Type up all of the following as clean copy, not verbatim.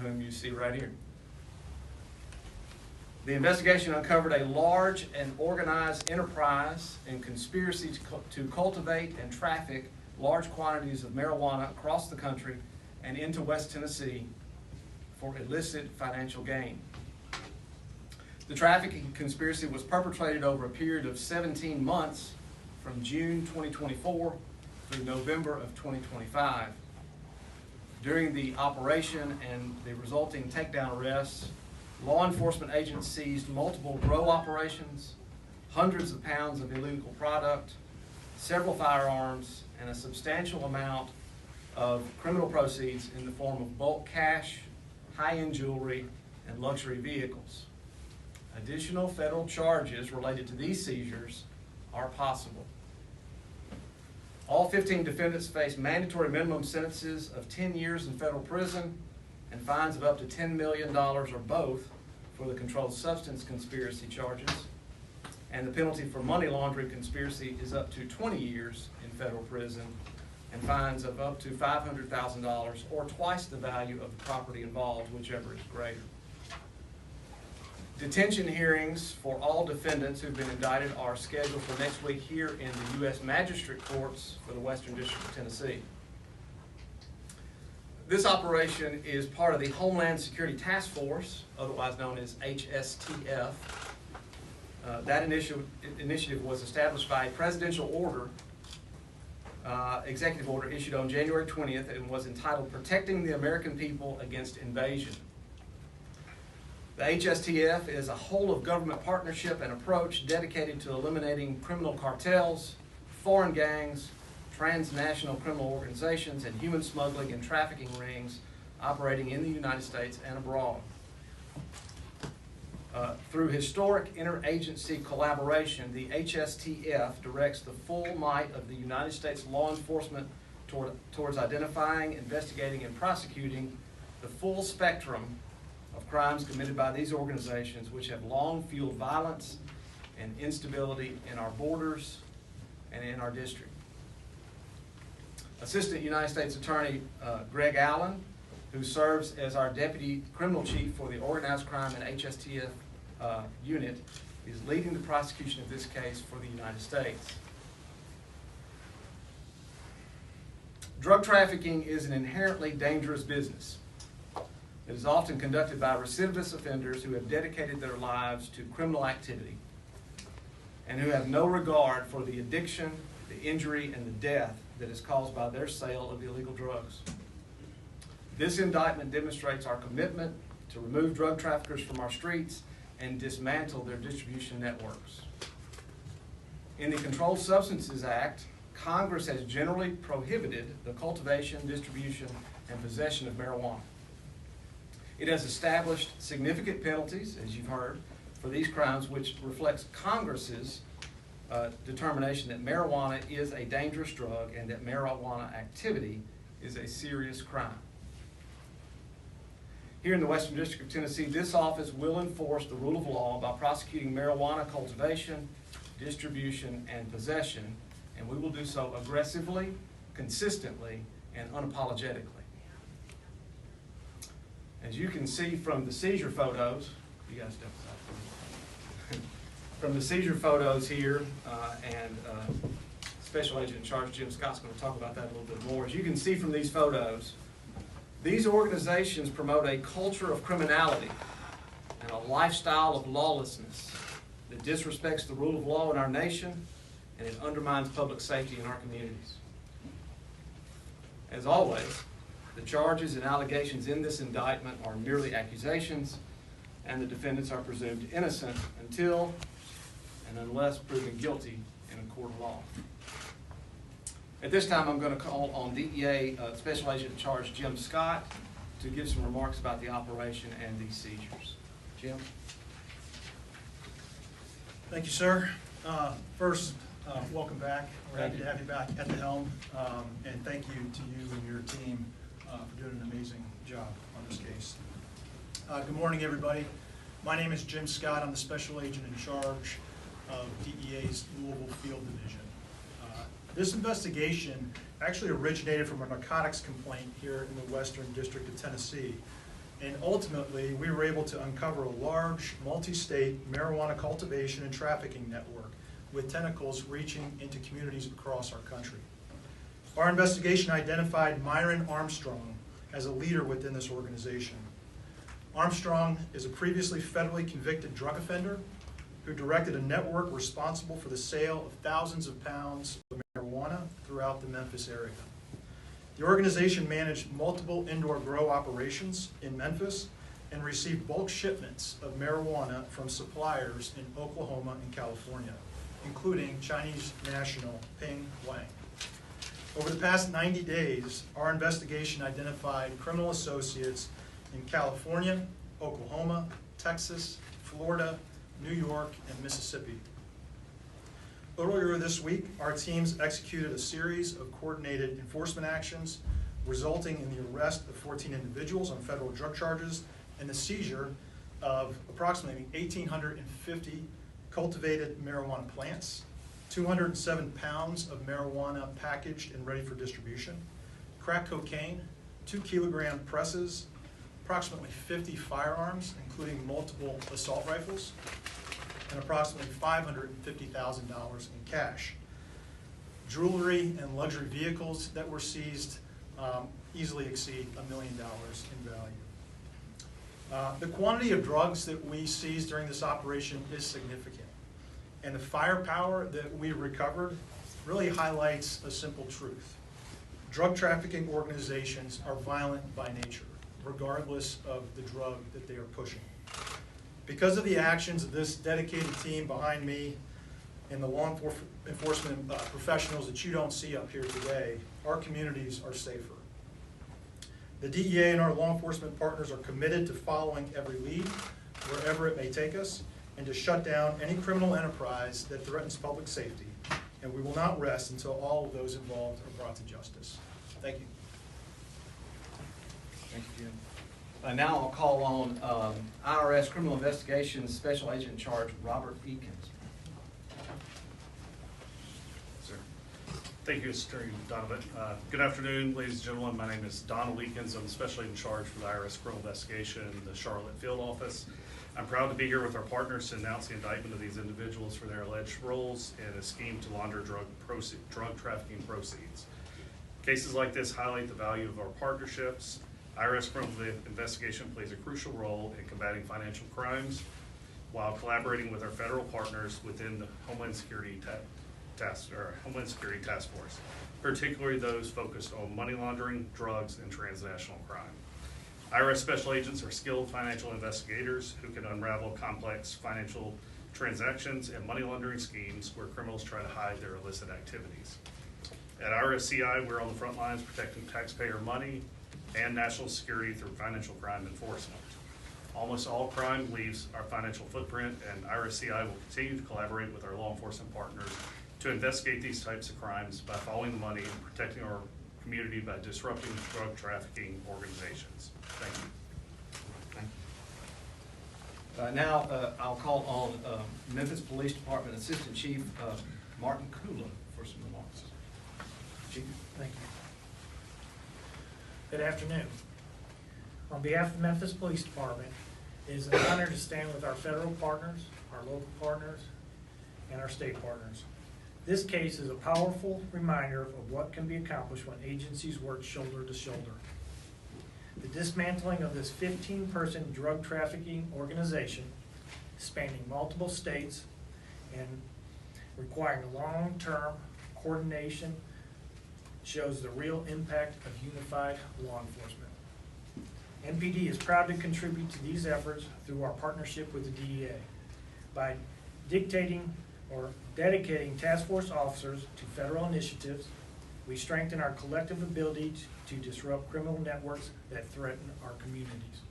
whom you see right here. The investigation uncovered a large and organized enterprise and conspiracy to cultivate and traffic large quantities of marijuana across the country and into West Tennessee for illicit financial gain. The trafficking conspiracy was perpetrated over a period of 17 months from June 2024 through November of 2025. During the operation and the resulting takedown arrests, law enforcement agents seized multiple grow operations, hundreds of pounds of illegal product, several firearms, and a substantial amount of criminal proceeds in the form of bulk cash, high-end jewelry, and luxury vehicles. Additional federal charges related to these seizures are possible. All 15 defendants face mandatory minimum sentences of 10 years in federal prison and fines of up to $10 million or both for the controlled substance conspiracy charges. And the penalty for money laundering conspiracy is up to 20 years in federal prison and fines of up to $500,000 or twice the value of the property involved, whichever is greater. Detention hearings for all defendants who've been indicted are scheduled for next week here in the U.S. Magistrate Courts for the Western District of Tennessee. This operation is part of the Homeland Security Task Force, otherwise known as HSTF. That initiative was established by a presidential order, executive order issued on January 20th and was entitled Protecting the American People Against Invasion. The HSTF is a whole-of-government partnership and approach dedicated to eliminating criminal cartels, foreign gangs, transnational criminal organizations, and human smuggling and trafficking rings operating in the United States and abroad. Through historic interagency collaboration, the HSTF directs the full might of the United States law enforcement towards identifying, investigating, and prosecuting the full spectrum of crimes committed by these organizations, which have long fueled violence and instability in our borders and in our district. Assistant United States Attorney Greg Allen, who serves as our Deputy Criminal Chief for the Organized Crime and HSTF unit, is leading the prosecution of this case for the United States. Drug trafficking is an inherently dangerous business. It is often conducted by recidivist offenders who have dedicated their lives to criminal activity and who have no regard for the addiction, the injury, and the death that is caused by their sale of illegal drugs. This indictment demonstrates our commitment to remove drug traffickers from our streets and dismantle their distribution networks. In the Controlled Substances Act, Congress has generally prohibited the cultivation, distribution, and possession of marijuana. It has established significant penalties, as you've heard, for these crimes, which reflects Congress's determination that marijuana is a dangerous drug and that marijuana activity is a serious crime. Here in the Western District of Tennessee, this office will enforce the rule of law by prosecuting marijuana cultivation, distribution, and possession, and we will do so aggressively, consistently, and unapologetically. As you can see from the seizure photos, you guys step aside. From the seizure photos here, and Special Agent in Charge Jim Scott's going to talk about that a little bit more. As you can see from these photos, these organizations promote a culture of criminality and a lifestyle of lawlessness that disrespects the rule of law in our nation, and it undermines public safety in our communities. As always, the charges and allegations in this indictment are merely accusations, and the defendants are presumed innocent until and unless proven guilty in a court of law. At this time, I'm going to call on DEA Special Agent in Charge Jim Scott to give some remarks about the operation and these seizures. Jim? Thank you, sir. First, welcome back. We're happy to have you back at the helm, and thank you to you and your team for doing an amazing job on this case. Good morning, everybody. My name is Jim Scott. I'm the Special Agent in Charge of DEA's Louisville Field Division. This investigation actually originated from a narcotics complaint here in the Western District of Tennessee. And ultimately, we were able to uncover a large, multi-state marijuana cultivation and trafficking network with tentacles reaching into communities across our country. Our investigation identified Myron Armstrong as a leader within this organization. Armstrong is a previously federally convicted drug offender who directed a network responsible for the sale of thousands of pounds of marijuana throughout the Memphis area. The organization managed multiple indoor grow operations in Memphis and received bulk shipments of marijuana from suppliers in Oklahoma and California, including Chinese national Ping Wang. Over the past 90 days, our investigation identified criminal associates in California, Oklahoma, Texas, Florida, New York, and Mississippi. Earlier this week, our teams executed a series of coordinated enforcement actions resulting in the arrest of 14 individuals on federal drug charges and the seizure of approximately 1,850 cultivated marijuana plants, 207 pounds of marijuana packaged and ready for distribution, crack cocaine, 2 kilogram presses, approximately 50 firearms, including multiple assault rifles, and approximately $550,000 in cash. Jewelry and luxury vehicles that were seized easily exceed $1 million in value. The quantity of drugs that we seized during this operation is significant, and the firepower that we recovered really highlights a simple truth. Drug trafficking organizations are violent by nature, regardless of the drug that they are pushing. Because of the actions of this dedicated team behind me and the law enforcement professionals that you don't see up here today, our communities are safer. The DEA and our law enforcement partners are committed to following every lead, wherever it may take us, and to shut down any criminal enterprise that threatens public safety. And we will not rest until all of those involved are brought to justice. Thank you. Thank you, Jim. Now I'll call on IRS Criminal Investigations Special Agent in Charge, Robert Eakins. Sir. Thank you, Mr. Donovan. Good afternoon, ladies and gentlemen. My name is Donald Eakins. I'm the Special Agent in Charge for the IRS Criminal Investigation in the Charlotte Field Office. I'm proud to be here with our partners to announce the indictment of these individuals for their alleged roles in a scheme to launder drug trafficking proceeds. Cases like this highlight the value of our partnerships. IRS Criminal Investigation plays a crucial role in combating financial crimes while collaborating with our federal partners within the Homeland Security Task Force, particularly those focused on money laundering, drugs, and transnational crime. IRS special agents are skilled financial investigators who can unravel complex financial transactions and money laundering schemes where criminals try to hide their illicit activities. At IRSCI, we're on the front lines protecting taxpayer money and national security through financial crime enforcement. Almost all crime leaves our financial footprint, and IRSCI will continue to collaborate with our law enforcement partners to investigate these types of crimes by following the money and protecting our community by disrupting drug trafficking organizations. Thank you. Now I'll call on Memphis Police Department Assistant Chief Martin Kula for some remarks. Chief. Thank you. Good afternoon. On behalf of the Memphis Police Department, it is an honor to stand with our federal partners, our local partners, and our state partners. This case is a powerful reminder of what can be accomplished when agencies work shoulder to shoulder. The dismantling of this 15-person drug trafficking organization, spanning multiple states and requiring long-term coordination, shows the real impact of unified law enforcement. MPD is proud to contribute to these efforts through our partnership with the DEA. By dictating or dedicating task force officers to federal initiatives, we strengthen our collective ability to disrupt criminal networks that threaten our communities.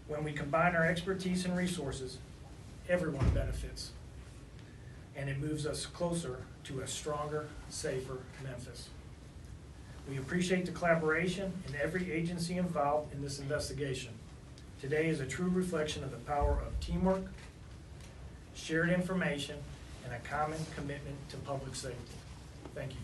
When we combine our expertise and resources, everyone benefits, and it moves us closer to a stronger, safer Memphis. We appreciate the collaboration in every agency involved in this investigation. Today is a true reflection of the power of teamwork, shared information, and a common commitment to public safety. Thank you.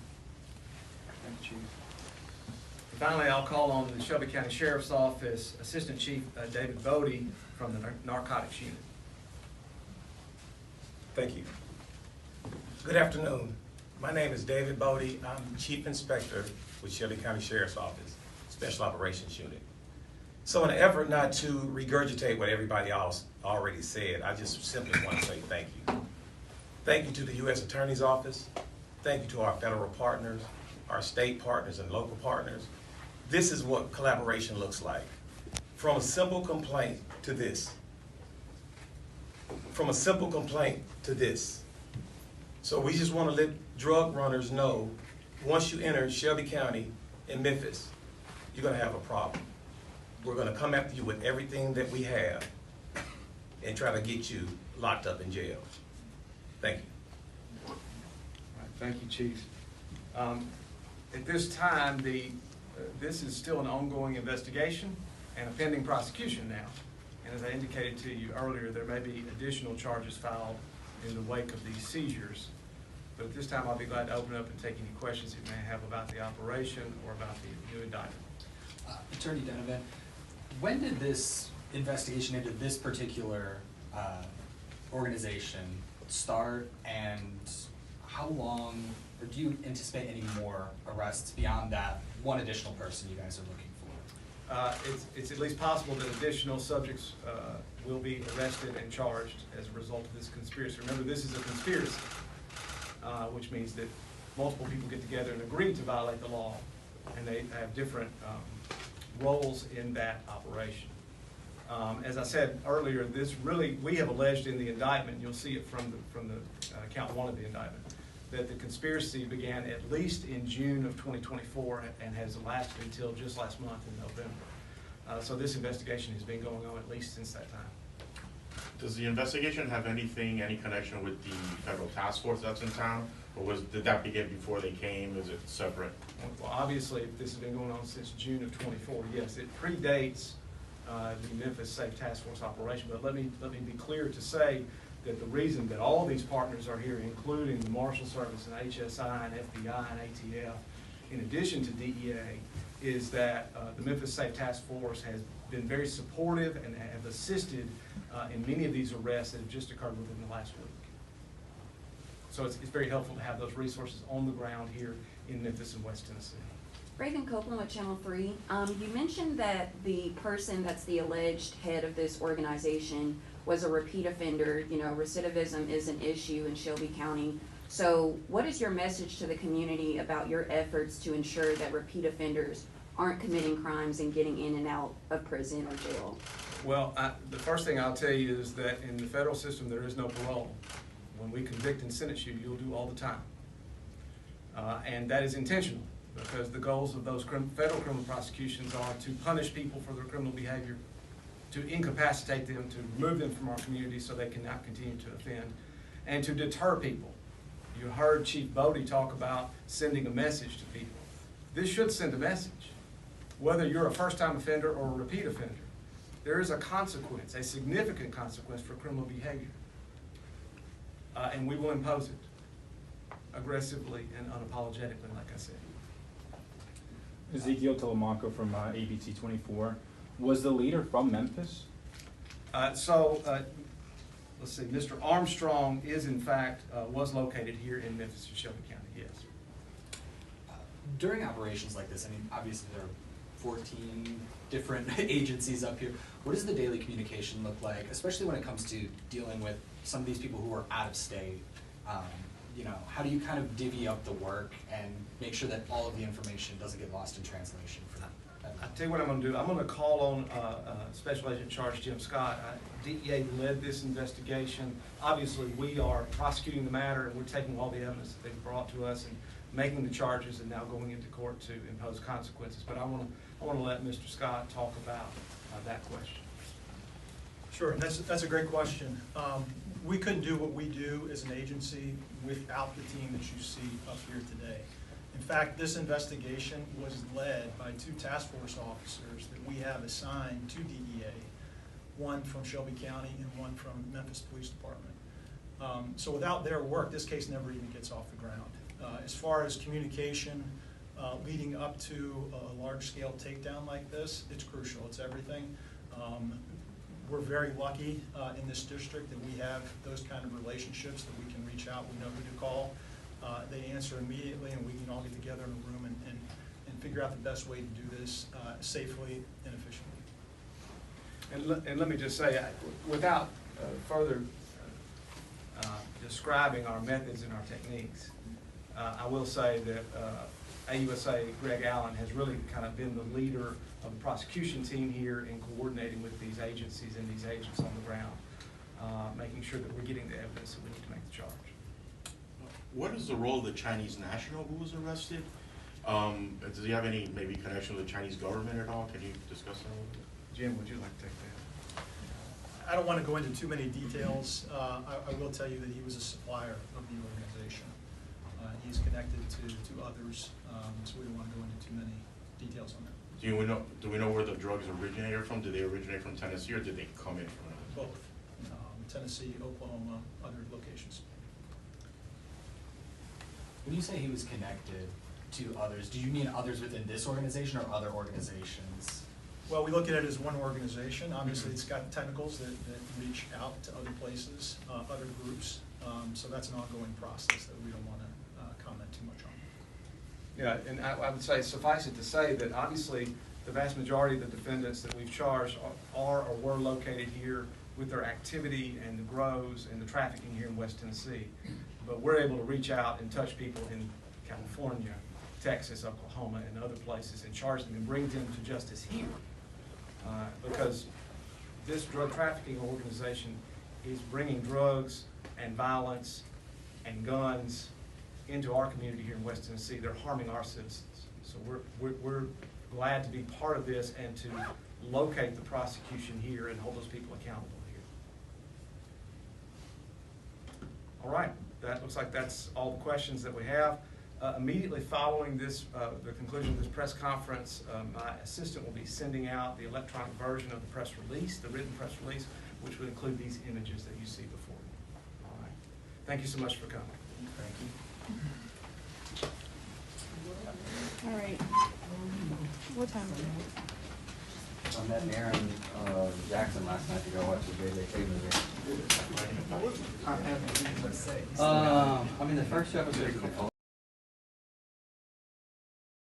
Thank you, Chief. Finally, I'll call on the Shelby County Sheriff's Office Assistant Chief David Bodie from the Narcotics Unit. Thank you. Good afternoon. My name is David Bodie. I'm Chief Inspector with Shelby County Sheriff's Office, Special Operations Unit. So in an effort not to regurgitate what everybody else already said, I just simply want to say thank you. Thank you to the U.S. Attorney's Office. Thank you to our federal partners, our state partners and local partners. This is what collaboration looks like. From a simple complaint to this. From a simple complaint to this. So we just want to let drug runners know, once you enter Shelby County in Memphis, you're going to have a problem. We're going to come after you with everything that we have and try to get you locked up in jail. Thank you. All right, thank you, Chief. At this time, this is still an ongoing investigation and a pending prosecution now. And as I indicated to you earlier, there may be additional charges filed in the wake of these seizures. But at this time, I'll be glad to open up and take any questions you may have about the operation or about the new indictment. Attorney Donovan, when did this investigation into this particular organization start, and how long, or do you anticipate any more arrests beyond that one additional person you guys are looking for? It's at least possible that additional subjects will be arrested and charged as a result of this conspiracy. Remember, this is a conspiracy, which means that multiple people get together and agree to violate the law, and they have different roles in that operation. As I said earlier, we have alleged in the indictment, you'll see it from the count one of the indictment, that the conspiracy began at least in June of 2024 and has lasted until just last month in November. So this investigation has been going on at least since that time. Does the investigation have any connection with the federal task force that's in town? Or did that begin before they came? Is it separate? Well, obviously, if this has been going on since June of 24, yes, it predates the Memphis Safe Task Force operation. But let me be clear to say that the reason that all these partners are here, including the Marshal Service and HSI and FBI and ATF, in addition to DEA, is that the Memphis Safe Task Force has been very supportive and have assisted in many of these arrests that have just occurred within the last week. So it's very helpful to have those resources on the ground here in Memphis and West Tennessee. Raven Copeland with Channel 3. You mentioned that the person that's the alleged head of this organization was a repeat offender. You know, recidivism is an issue in Shelby County. So what is your message to the community about your efforts to ensure that repeat offenders aren't committing crimes and getting in and out of prison or jail? Well, the first thing I'll tell you is that in the federal system, there is no parole. When we convict and sentence you, you'll do all the time. And that is intentional, because the goals of those federal criminal prosecutions are to punish people for their criminal behavior, to incapacitate them, to remove them from our community so they cannot continue to offend, and to deter people. You heard Chief Bodie talk about sending a message to people. This should send a message. Whether you're a first-time offender or a repeat offender, there is a consequence, a significant consequence for criminal behavior. And we will impose it aggressively and unapologetically, like I said. Ezekiel Telemanco from ABC 24. Was the leader from Memphis? Let's see, Mr. Armstrong is in fact, was located here in Memphis and Shelby County, yes. During operations like this, I mean, obviously there are 14 different agencies up here. What does the daily communication look like, especially when it comes to dealing with some of these people who are out of state? You know, how do you kind of divvy up the work and make sure that all of the information doesn't get lost in translation for them? I'll tell you what I'm going to do. I'm going to call on Special Agent in Charge Jim Scott. DEA led this investigation. Obviously, we are prosecuting the matter, and we're taking all the evidence that they've brought to us and making the charges and now going into court to impose consequences. But I want to let Mr. Scott talk about that question. Sure, and that's a great question. We couldn't do what we do as an agency without the team that you see up here today. In fact, this investigation was led by 2 task force officers that we have assigned to DEA, one from Shelby County and one from Memphis Police Department. So without their work, this case never even gets off the ground. As far as communication, leading up to a large-scale takedown like this, it's crucial, it's everything. We're very lucky in this district that we have those kind of relationships, that we can reach out, we know who to call. They answer immediately, and we can all get together in a room and figure out the best way to do this safely and efficiently. And let me just say, without further describing our methods and our techniques, I will say that AUSA Greg Allen has really kind of been the leader of the prosecution team here in coordinating with these agencies and these agents on the ground, making sure that we're getting the evidence that we need to make the charge. What is the role of the Chinese national who was arrested? Does he have any maybe connection with the Chinese government at all? Can you discuss that a little bit? Jim, would you like to take that? I don't want to go into too many details. I will tell you that he was a supplier of the organization. He's connected to others, so we don't want to go into too many details on that. Do we know where the drugs originated from? Did they originate from Tennessee, or did they come in from another? Both, Tennessee, Oklahoma, other locations. When you say he was connected to others, do you mean others within this organization or other organizations? Well, we look at it as one organization. Obviously, it's got tentacles that reach out to other places, other groups. So that's an ongoing process that we don't want to comment too much on. Yeah, and I would say, suffice it to say that obviously the vast majority of the defendants that we've charged are or were located here with their activity and the grows and the trafficking here in West Tennessee. But we're able to reach out and touch people in California, Texas, Oklahoma, and other places and charge them and bring them to justice here. Because this drug trafficking organization is bringing drugs and violence and guns into our community here in West Tennessee. They're harming our citizens. So we're glad to be part of this and to locate the prosecution here and hold those people accountable here. All right, that looks like that's all the questions that we have. Immediately following this, the conclusion of this press conference, my assistant will be sending out the electronic version of the press release, the written press release, which would include these images that you see before you. All right. Thank you so much for coming. Thank you. All right. What time is it? I met Aaron Jackson last night to go watch the JJK movie. I mean, the first 2 episodes of the